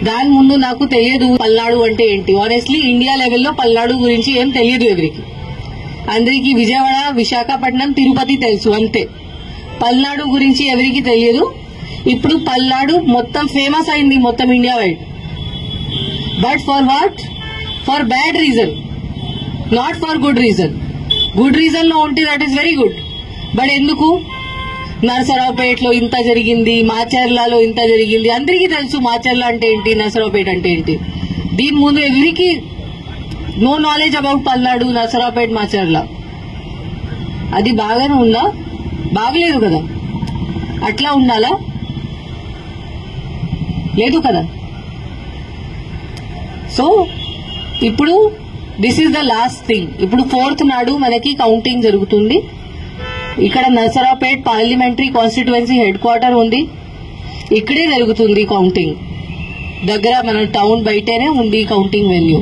దాని ముందు నాకు తెలియదు పల్నాడు అంటే ఏంటి. ఆనెస్ట్లీ ఇండియా లెవెల్లో పల్నాడు గురించి ఏం తెలియదు ఎవరికి. అందరికీ విజయవాడ, విశాఖపట్నం, తిరుపతి తెలుసు అంతే. పల్నాడు గురించి ఎవరికి తెలియదు. ఇప్పుడు పల్నాడు మొత్తం ఫేమస్ అయింది మొత్తం India wide. But for what? For bad reason, not for good reason. Good reason లో ఉంటే that is very good. But ఎందుకు? నరసరావుపేటలో ఇంత జరిగింది, మాచర్లలో ఇంత జరిగింది. అందరికీ తెలుసు మాచర్ల అంటే ఏంటి, నరసరావుపేట అంటే ఏంటి. దీని ముందు ఎవరికి no knowledge about Palnadu, Narasaraopet, Macherla. అది బాగానే ఉందా? బాగలేదు కదా. అట్లా ఉండాలా? లేదు కదా. సో ఇప్పుడు this is the last thing. ఇప్పుడు 4th నాడు మనకి కౌంటింగ్ జరుగుతుంది. ఇక్కడ Narasaraopet parliamentary constituency head quarter ఉంది. ఇక్కడే జరుగుతుంది కౌంటింగ్. దగ్గర మన టౌన్ బయటనే ఉంది కౌంటింగ్ వెన్యూ.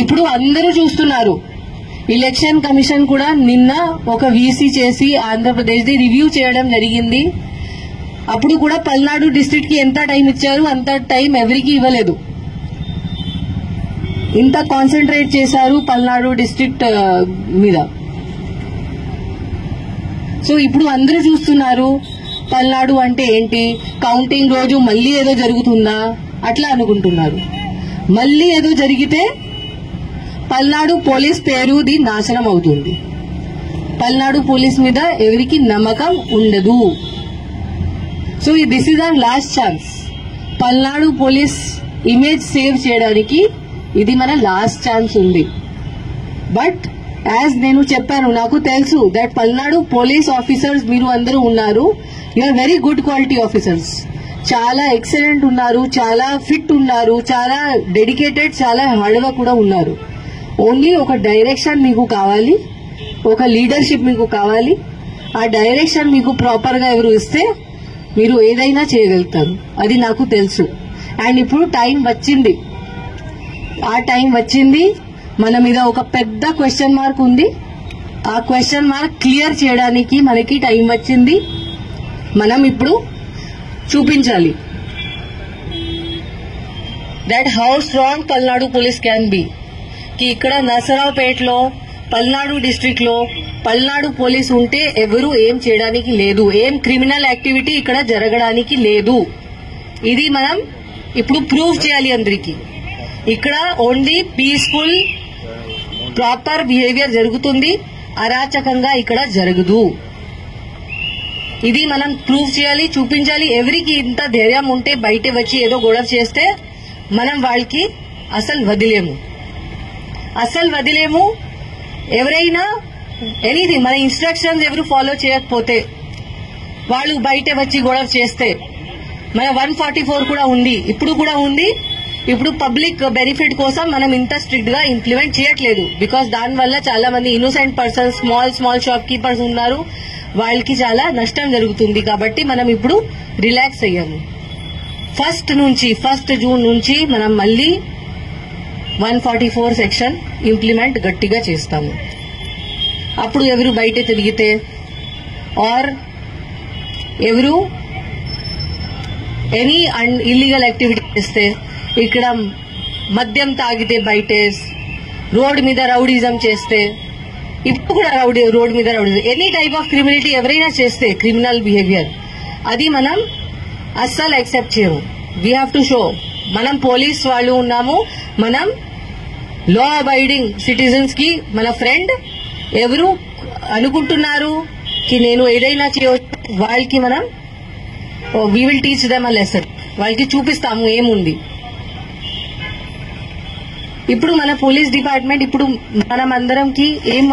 ఇప్పుడు అందరూ చూస్తున్నారు. ఎలక్షన్ కమిషన్ కూడా నిన్న ఒక వీసీ చేసి ఆంధ్రప్రదేశ్ ది రివ్యూ చేయడం జరిగింది. అప్పుడు కూడా పల్నాడు డిస్ట్రిక్ట్ కి ఎంత టైం ఇచ్చారు, అంత టైం ఎవరికి ఇవ్వలేదు. ఇంత కాన్సన్ట్రేట్ చేశారు పల్నాడు డిస్ట్రిక్ట్ మీద. సో ఇప్పుడు అందరూ చూస్తున్నారు పల్నాడు అంటే ఏంటి, కౌంటింగ్ రోజు మళ్లీ ఏదో జరుగుతుందా అట్లా అనుకుంటున్నారు. మళ్లీ ఏదో జరిగితే పల్నాడు పోలీస్ పేరుది నాశనం అవుతుంది. పల్నాడు పోలీస్ మీద ఎవరికి నమ్మకం ఉండదు. So this is our last chance. Palnadu police image save చేయడానికి ఇది మన లాస్ట్ ఛాన్స్ ఉంది. బట్ యాజ్ నేను చెప్పాను, నాకు తెలుసు దట్ పల్నాడు పోలీస్ ఆఫీసర్స్ మీరు అందరూ ఉన్నారు. You are very good quality officers. చాలా ఎక్సలెంట్ ఉన్నారు, చాలా ఫిట్ ఉన్నారు, చాలా డెడికేటెడ్, చాలా హార్డ్ వర్క్ కూడా ఉన్నారు. ఓన్లీ ఒక డైరెక్షన్ మీకు కావాలి, ఒక లీడర్షిప్ మీకు కావాలి. ఆ డైరెక్షన్ మీకు ప్రాపర్ గా ఎవరు ఇస్తే మీరు ఏదైనా చేయగలుగుతారు. అది నాకు తెలుసు. అండ్ ఇప్పుడు టైం వచ్చింది. ఆ టైం వచ్చింది. మన మీద ఒక పెద్ద క్వశ్చన్ మార్క్ ఉంది. ఆ క్వశ్చన్ మార్క్ క్లియర్ చేయడానికి మనకి టైం వచ్చింది. మనం ఇప్పుడు చూపించాలి that how strong Palnadu police can be. కి ఇక్కడ నరసరావుపేటలో, పల్నాడు డిస్ట్రిక్ట్ లో పల్నాడు పోలీస్ ఉంటే ఎవరు ఏం చేయడానికి లేదు, ఏం క్రిమినల్ యాక్టివిటీ ఇక్కడ జరగడానికి లేదు. ఇది మనం ఇప్పుడు ప్రూవ్ చేయాలి అందరికీ. ఇక్కడ ఓన్లీ పీస్ఫుల్ ప్రాపర్ బిహేవియర్ జరుగుతుంది, అరాచకంగా ఇక్కడ జరగదు. ఇది మనం ప్రూవ్ చేయాలి, చూపించాలి. ఎవరికి ఇంత ధైర్యం ఉంటే బయట వచ్చి ఏదో గొడవ చేస్తే మనం వాళ్ళకి అసలు వదిలేము. ఎవరైనా ఎనీథింగ్ మన ఇన్స్ట్రక్షన్స్ ఎవరు ఫాలో చేయకపోతే, వాళ్ళు బయట వచ్చి గొడవ చేస్తే, మన 144 కూడా ఉంది, ఇప్పుడు కూడా ఉంది. ఇప్పుడు పబ్లిక్ బెనిఫిట్ కోసం మనం ఇంత స్ట్రిక్ట్ గా ఇంప్లిమెంట్ చేయట్లేదు. బికాస్ దానివల్ల చాలా మంది innocent persons, small shop keepers ఉన్నారు, వాళ్ళకి చాలా నష్టం జరుగుతుంది. కాబట్టి మనం ఇప్పుడు రిలాక్స్ అయ్యాము. 1 జూన్ నుంచి మనం మళ్ళీ 144 సెక్షన్ ఇంప్లిమెంట్ గట్టిగా చేస్తాము. అప్పుడు ఎవరు బయట తిరిగితే ఆర్ ఎవరు ఎనీ ఇల్లీగల్ యాక్టివిటీ చేస్తే, ఇక్కడ మద్యం తాగితే బయటే, రోడ్ మీద రౌడీజం చేస్తే, ఇప్పుడు కూడా రోడ్ మీద రౌడీజం, ఎనీ టైప్ ఆఫ్ క్రిమినిటీ ఎవరైనా చేస్తే క్రిమినల్ బిహేవియర్, అది మనం అస్సలు యాక్సెప్ట్ చేయము. వీ హ్యావ్ టు షో మనం పోలీస్ వాళ్ళు ఉన్నాము, మనం లా అబైడింగ్ సిటిజన్స్ కి మన ఫ్రెండ్. ఎవరు అనుకుంటున్నారు కి నేను ఏదైనా చేయవచ్చు, వాళ్ళకి మనం we will teach them a lesson. వాళ్ళకి చూపిస్తాము ఏముంది. ఇప్పుడు మన పోలీస్ డిపార్ట్మెంట్ ఇప్పుడు మనం అందరంకి ఏం